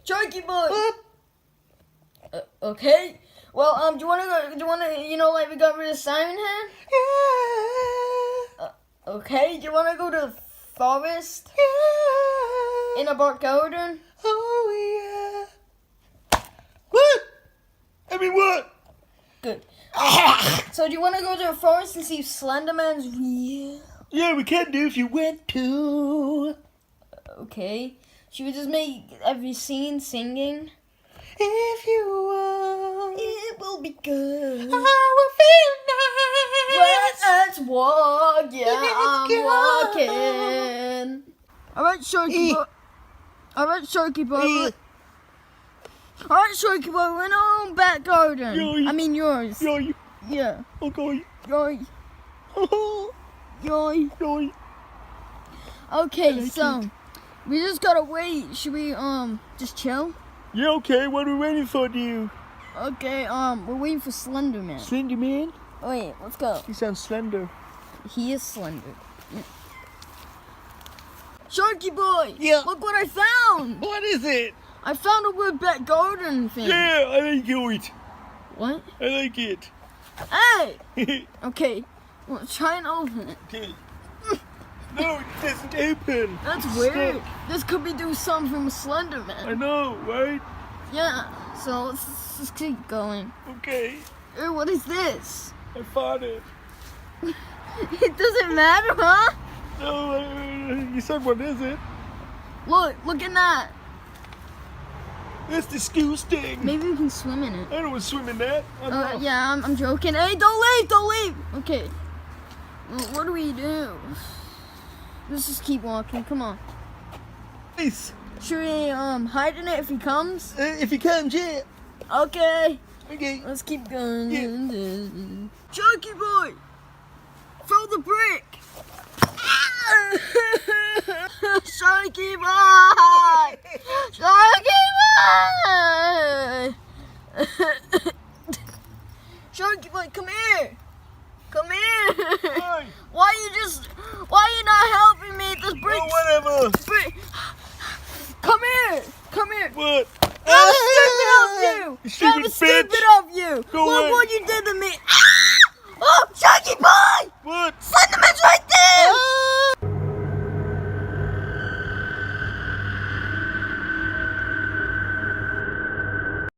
Sharky boy. Okay. Well, do you wanna go? Do you wanna, like we got rid of Simon here? Yeah. Okay. Do you wanna go to the forest? Yeah. In a bark garden? Oh yeah. What? I mean what? Good. So do you wanna go to the forest and see if Slenderman's real? Yeah, we can do if you went to. Okay. Should we just make every scene singing? If you want, It will be good. I will feel nice. Let's walk. Yeah, Let's go. I'm walking. All right, Sharky boy. All right, Sharky boy. All right, Sharky boy. We're in our own back garden. Yoy. I mean yours. Yoy. Yeah. Okay. Yoy. Yoy. Yoy. Okay, so we just gotta wait. Should we just chill? Yeah, okay. What are we waiting for, dude? Okay, we're waiting for Slenderman. Slender man? Wait, let's go. He sounds slender. He is slender. Yeah. Sharky boy! Yeah. Look what I found! What is it? I found a wood back garden thing. Yeah, I like it. What? I like it. Hey! Okay, well, try and open it. Okay. No, it doesn't open. That's It's weird. stuck. This could be doing something with Slenderman. I know, right? Yeah, so let's just keep going. Okay. Ew, what is this? I found it. It doesn't matter, huh? No, you said what is it? Look at that. That's disgusting. Maybe we can swim in it. I don't want to swim in that. I'm off. Yeah, I'm joking. Hey, don't leave! Okay. Well, what do we do? Let's just keep walking. Come on. Nice. Should we hide in it if he comes? If he comes, yeah. Okay. Okay. Let's keep going. Yeah. Chunky boy, throw the brick. Sharky boy, Sharky boy. Sharky boy, come here. Come here. Hi. Why are you not helping me? This brick. Oh, whatever. Brick. Come here. Come here. What? That was stupid of you. You stupid That was stupid bitch. of you. Go Look away. what you did to me.